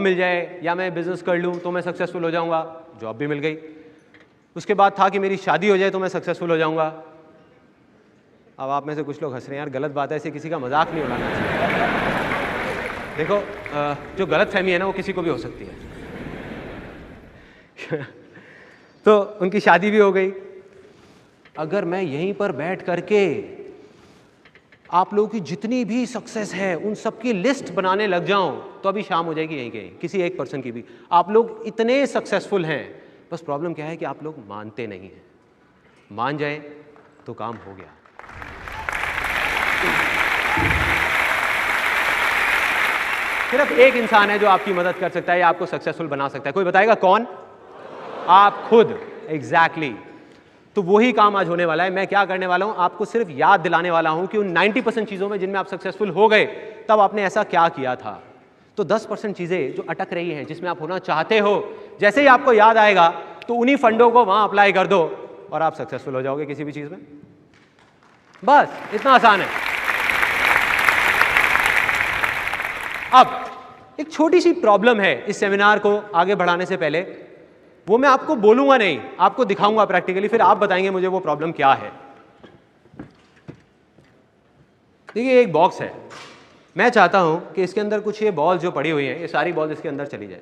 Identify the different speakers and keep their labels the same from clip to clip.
Speaker 1: मिल जाए या मैं बिजनेस कर लूँ तो मैं सक्सेसफुल हो जाऊँगा, जॉब भी मिल गई। उसके बाद था कि मेरी शादी हो जाए तो मैं सक्सेसफुल हो जाऊँगा। अब आप में से कुछ लोग हंस रहे हैं, यार गलत बात है, ऐसे किसी का मजाक नहीं उड़ाना चाहिए। देखो जो गलत फहमी है ना वो किसी को भी हो सकती है। तो उनकी शादी भी हो गई। अगर मैं यहीं पर बैठ करके आप लोगों की जितनी भी सक्सेस है उन सब की लिस्ट बनाने लग जाऊं तो अभी शाम हो जाएगी यहीं कहीं, किसी एक पर्सन की भी। आप लोग इतने सक्सेसफुल हैं, बस प्रॉब्लम क्या है कि आप लोग मानते नहीं हैं। मान जाए तो काम हो गया। सिर्फ एक इंसान है जो आपकी मदद कर सकता है या आपको सक्सेसफुल बना सकता है। कोई बताएगा कौन? आप खुद। एग्जैक्टली। तो वही काम आज होने वाला है। मैं क्या करने वाला हूं, आपको सिर्फ याद दिलाने वाला हूं कि उन 90% चीजों में जिनमें आप सक्सेसफुल हो गए तब आपने ऐसा क्या किया था। तो 10% चीजें जो अटक रही हैं, जिसमें आप होना चाहते हो, जैसे ही आपको याद आएगा तो उन्हीं फंडों को वहां अप्लाई कर दो और आप सक्सेसफुल हो जाओगे किसी भी चीज में। बस इतना आसान है। अब एक छोटी सी प्रॉब्लम है इस सेमिनार को आगे बढ़ाने से पहले, वो मैं आपको बोलूंगा नहीं, आपको दिखाऊंगा प्रैक्टिकली, फिर आप बताएंगे मुझे वो प्रॉब्लम क्या है। देखिए एक बॉक्स है, मैं चाहता हूं कि इसके अंदर कुछ ये बॉल जो पड़ी हुई हैं, ये सारी बॉल इसके अंदर चली जाए।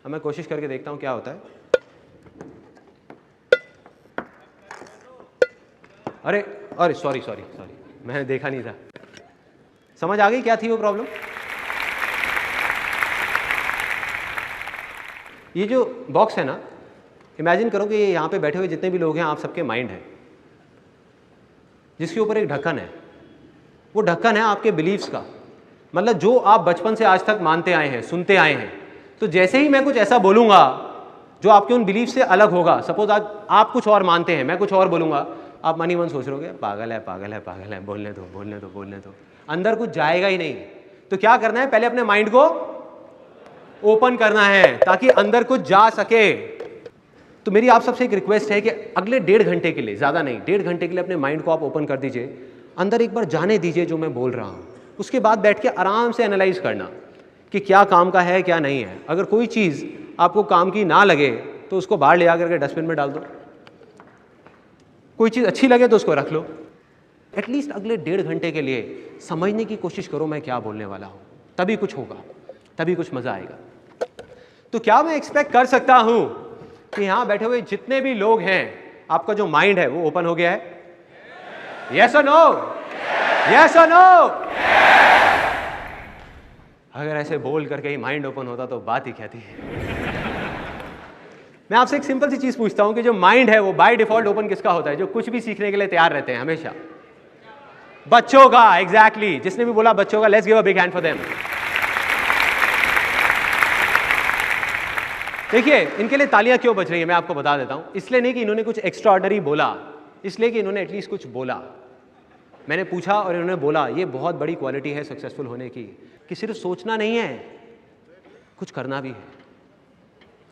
Speaker 1: अब मैं कोशिश करके देखता हूं क्या होता है। अरे अरे सॉरी सॉरी सॉरी, मैंने देखा नहीं था। समझ आ गई क्या थी वो प्रॉब्लम? ये जो बॉक्स है ना, इमेजिन करो कि ये यहाँ पे बैठे हुए जितने भी लोग हैं आप सबके माइंड है, जिसके ऊपर एक ढक्कन है। वो ढक्कन है आपके बिलीव्स का, मतलब जो आप बचपन से आज तक मानते आए हैं, सुनते आए हैं। तो जैसे ही मैं कुछ ऐसा बोलूँगा जो आपके उन बिलीफ से अलग होगा, सपोज आज आप कुछ और मानते हैं, मैं कुछ और बोलूँगा, आप मन ही मन सोच रहोगे पागल है पागल है पागल है, बोलने दो बोलने दो बोलने दो, अंदर कुछ जाएगा ही नहीं। तो क्या करना है, पहले अपने माइंड को ओपन करना है ताकि अंदर कुछ जा सके। तो मेरी आप सबसे एक रिक्वेस्ट है कि अगले 1.5 घंटे के लिए, ज़्यादा नहीं, 1.5 घंटे के लिए अपने माइंड को आप ओपन कर दीजिए, अंदर एक बार जाने दीजिए जो मैं बोल रहा हूँ। उसके बाद बैठ के आराम से एनालाइज करना कि क्या काम का है क्या नहीं है। अगर कोई चीज़ आपको काम की ना लगे तो उसको बाहर ले आकर के डस्टबिन में डाल दो। कोई चीज़ अच्छी लगे तो उसको रख लो। एटलीस्ट अगले 1.5 घंटे के लिए समझने की कोशिश करो मैं क्या बोलने वाला हूँ, तभी कुछ होगा, तभी कुछ मज़ा आएगा। तो क्या मैं एक्सपेक्ट कर सकता हूँ कि यहाँ बैठे हुए जितने भी लोग हैं, आपका जो माइंड है वो ओपन हो गया है? यस और नो? यस और नो? अगर ऐसे बोल करके ही माइंड ओपन होता तो बात ही क्या थी। मैं आपसे एक सिंपल सी चीज पूछता हूं कि जो माइंड है वो बाय डिफॉल्ट ओपन किसका होता है, जो कुछ भी सीखने के लिए तैयार रहते हैं हमेशा? बच्चों का। एग्जैक्टली। जिसने भी बोला बच्चों का, let's give a big hand for them. देखिए इनके लिए तालियां क्यों बज रही है मैं आपको बता देता हूं। इसलिए नहीं कि इन्होंने कुछ एक्स्ट्रा ऑर्डिनरी बोला, इसलिए कि इन्होंने एटलीस्ट कुछ बोला। मैंने पूछा और इन्होंने बोला। ये बहुत बड़ी क्वालिटी है सक्सेसफुल होने की, कि सिर्फ सोचना नहीं है, कुछ करना भी है।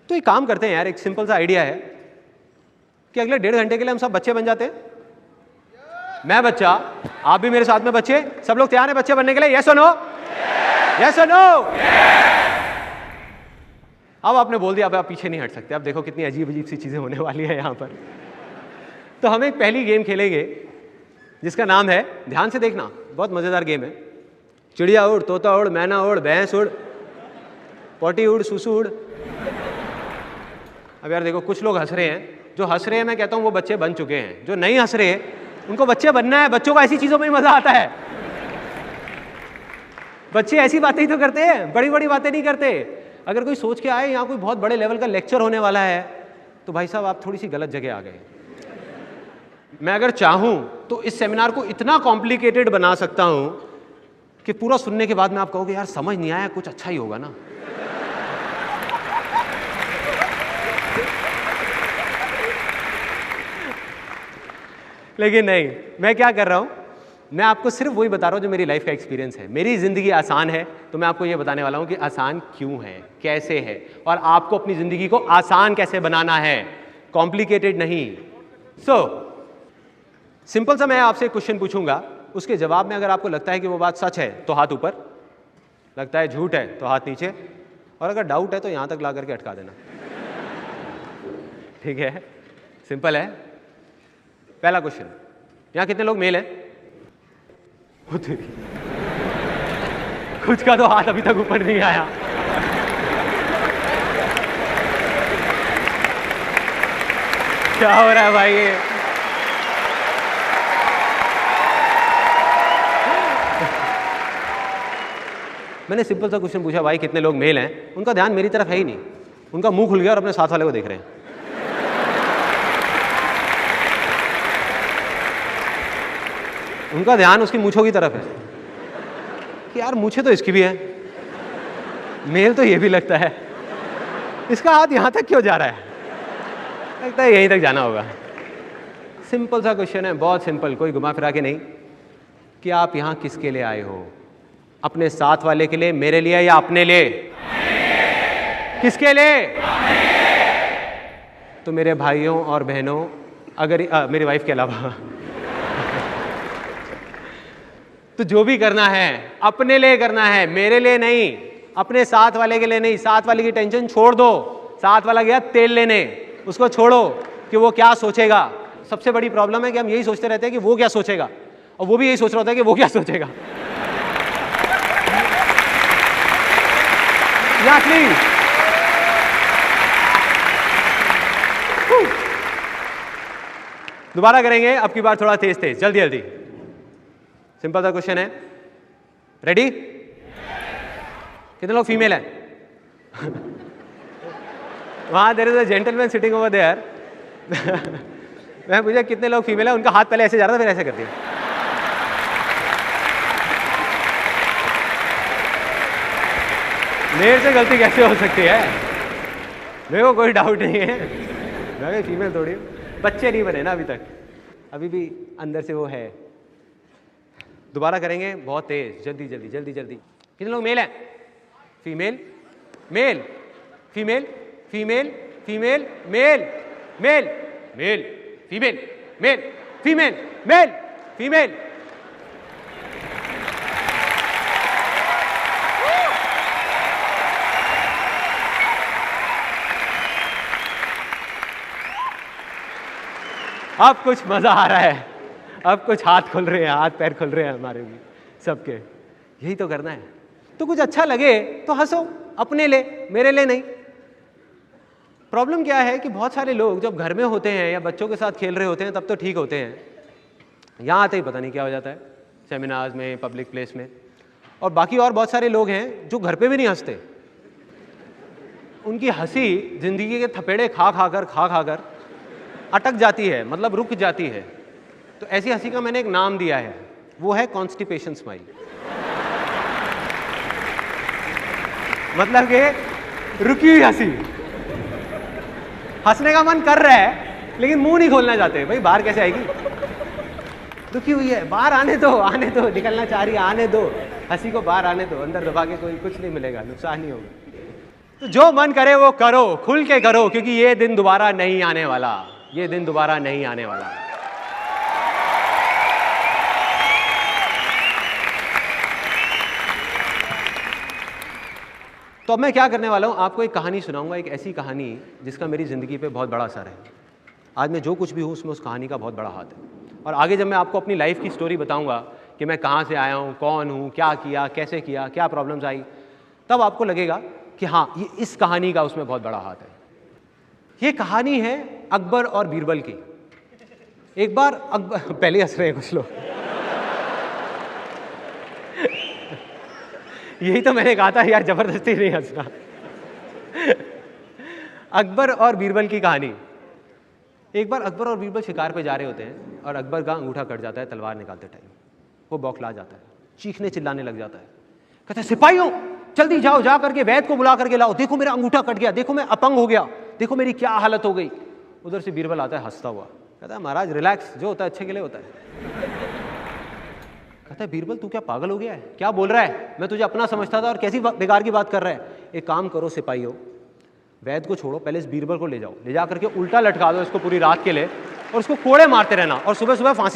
Speaker 1: तो एक काम करते हैं यार, एक सिंपल सा आइडिया है कि अगले 1.5 घंटे के लिए हम सब बच्चे बन जाते हैं। मैं बच्चा, आप भी मेरे साथ में बच्चे, सब लोग तैयार हैं बच्चे बनने के लिए? यस और नो? यस और नो? अब आपने बोल दिया, अब आप पीछे नहीं हट सकते। अब देखो कितनी अजीब अजीब सी चीजें होने वाली है यहाँ पर। तो हम एक पहली गेम खेलेंगे जिसका नाम है, ध्यान से देखना, बहुत मजेदार गेम है। चिड़िया उड़, तोता उड़, मैना उड़, भैंस उड़, पोटी उड़, सुसु उड़। अब यार देखो कुछ लोग हंस रहे हैं, जो हंस रहे हैं मैं कहता हूँ वो बच्चे बन चुके हैं। जो नहीं हंस रहे उनको बच्चे बनना है। बच्चों को ऐसी चीजों में ही मजा आता है। बच्चे ऐसी बातें ही तो करते हैं, बड़ी बड़ी बातें नहीं करते। अगर कोई सोच के आए यहाँ कोई बहुत बड़े लेवल का लेक्चर होने वाला है, तो भाई साहब आप थोड़ी सी गलत जगह आ गए। मैं अगर चाहूं तो इस सेमिनार को इतना कॉम्प्लिकेटेड बना सकता हूं कि पूरा सुनने के बाद में आप कहोगे यार समझ नहीं आया, कुछ अच्छा ही होगा ना। लेकिन नहीं, मैं क्या कर रहा हूं, मैं आपको सिर्फ वही बता रहा हूं जो मेरी लाइफ का एक्सपीरियंस है। मेरी जिंदगी आसान है तो मैं आपको ये बताने वाला हूं कि आसान क्यों है, कैसे है, और आपको अपनी जिंदगी को आसान कैसे बनाना है, कॉम्प्लिकेटेड नहीं। सिंपल सा मैं आपसे क्वेश्चन पूछूंगा, उसके जवाब में अगर आपको लगता है कि वो बात सच है तो हाथ ऊपर, लगता है झूठ है तो हाथ नीचे, और अगर डाउट है तो यहाँ तक ला करके अटका देना। ठीक है, सिंपल है। पहला क्वेश्चन, यहाँ कितने लोग मेल हैं? कुछ का तो हाथ अभी तक ऊपर नहीं आया। क्या हो रहा है भाई ये? मैंने सिंपल सा क्वेश्चन पूछा, भाई कितने लोग मेल हैं? उनका ध्यान मेरी तरफ है ही नहीं, उनका मुंह खुल गया और अपने साथ वाले को देख रहे हैं। उनका ध्यान उसकी मूंछों की तरफ है कि यार मूंछें तो इसकी भी है, मेल तो ये भी लगता है, इसका हाथ यहां तक क्यों जा रहा है? लगता है यहीं तक जाना होगा। सिंपल सा क्वेश्चन है, बहुत सिंपल, कोई घुमा फिरा के नहीं। कि आप यहां किसके लिए आए हो? अपने साथ वाले के लिए, मेरे लिए, या अपने लिए? किसके लिए? तो मेरे भाइयों और बहनों, अगर मेरी वाइफ के अलावा तो जो भी करना है अपने लिए करना है, मेरे लिए नहीं, अपने साथ वाले के लिए नहीं। साथ वाले की टेंशन छोड़ दो, साथ वाला गया तेल लेने, उसको छोड़ो कि वो क्या सोचेगा। सबसे बड़ी प्रॉब्लम है कि हम यही सोचते रहते हैं कि वो क्या सोचेगा, और वो भी यही सोच रहा होता है कि वो क्या सोचेगा। दोबारा करेंगे, अब की बार थोड़ा तेज तेज, जल्दी जल्दी। सिंपल सा क्वेश्चन है, रेडी? कितने लोग फीमेल हैं? वहां there is a gentleman sitting over there. मैं पूछा कितने लोग फीमेल हैं, उनका हाथ पहले ऐसे जा रहा था, फिर ऐसे कर दिया। मेरे से गलती कैसे हो सकती है? मेरे को कोई डाउट नहीं है, मैं फीमेल थोड़ी हूँ। बच्चे नहीं बने ना अभी तक, अभी भी अंदर से वो है। दोबारा करेंगे, बहुत तेज, जल्दी जल्दी जल्दी जल्दी। कितने लोग मेल हैं? Female, male, female, female, female, male, male, male, female, male, female, male, female. अब कुछ मजा आ रहा है, अब कुछ हाथ खुल रहे हैं, हाथ पैर खुल रहे हैं हमारे भी सबके। यही तो करना है। तो कुछ अच्छा लगे तो हंसो, अपने लिए, मेरे लिए नहीं। प्रॉब्लम क्या है कि बहुत सारे लोग जब घर में होते हैं या बच्चों के साथ खेल रहे होते हैं तब तो ठीक होते हैं, यहाँ आते ही पता नहीं क्या हो जाता है, सेमिनार्स में, पब्लिक प्लेस में। और बाकी और बहुत सारे लोग हैं जो घर पे भी नहीं हंसते, उनकी हंसी जिंदगी के थपेड़े खा खाकर अटक जाती है, मतलब रुक जाती है। तो ऐसी हंसी का मैंने एक नाम दिया है, वो है कॉन्स्टिपेशन स्माइल। मतलब कि रुकी हुई हंसी, हंसने का मन कर रहा है लेकिन मुंह नहीं खोलना चाहते। भाई बाहर कैसे आएगी? दुखी हुई है, बाहर आने दो, आने दो, निकलना चाह रही है, आने दो, हंसी को बाहर आने दो, अंदर दबा के कोई कुछ नहीं मिलेगा, नुकसान नहीं होगा। तो जो मन करे वो करो, खुल के करो, क्योंकि ये दिन दोबारा नहीं आने वाला, ये दिन दोबारा नहीं आने वाला। तो अब मैं क्या करने वाला हूं, आपको एक कहानी सुनाऊंगा, एक ऐसी कहानी जिसका मेरी ज़िंदगी पे बहुत बड़ा असर है। आज मैं जो कुछ भी हूँ उसमें उस कहानी का बहुत बड़ा हाथ है। और आगे जब मैं आपको अपनी लाइफ की स्टोरी बताऊंगा कि मैं कहाँ से आया हूँ, कौन हूँ, क्या किया, कैसे किया, क्या प्रॉब्लम्स आई, तब आपको लगेगा कि हाँ, ये इस कहानी का उसमें बहुत बड़ा हाथ है। ये कहानी है अकबर और बीरबल की। एक बार अकबर, पहले हंस रहे हैं कुछ लोग। यही तो मैंने कहा था यार, जबरदस्ती नहीं हंसना। अकबर और बीरबल की कहानी। एक बार अकबर और बीरबल शिकार पे जा रहे होते हैं और अकबर का अंगूठा कट जाता है तलवार निकालते टाइम। वो बौखला जाता है, चीखने चिल्लाने लग जाता है, कहता है सिपाहियों जल्दी जाओ, जा करके वैद्य को बुला करके लाओ, देखो मेरा अंगूठा कट गया, देखो मैं अपंग हो गया, देखो मेरी क्या हालत हो गई। उधर से बीरबल आता है हंसता हुआ, कहता है महाराज रिलैक्स, जो होता है अच्छे के लिए होता है। कहता है बीरबल तू क्या पागल हो गया है, क्या बोल रहा है, मैं तुझे अपना समझता था और कैसी बेकार की बात कर रहा है। एक काम करो सिपाहियों, वैद्य को छोड़ो, पहले इस बीरबल को ले जाओ, ले जा करके उल्टा लटका दो इसको पूरी रात के लिए और उसको कोड़े मारते रहना और सुबह सुबह फांसी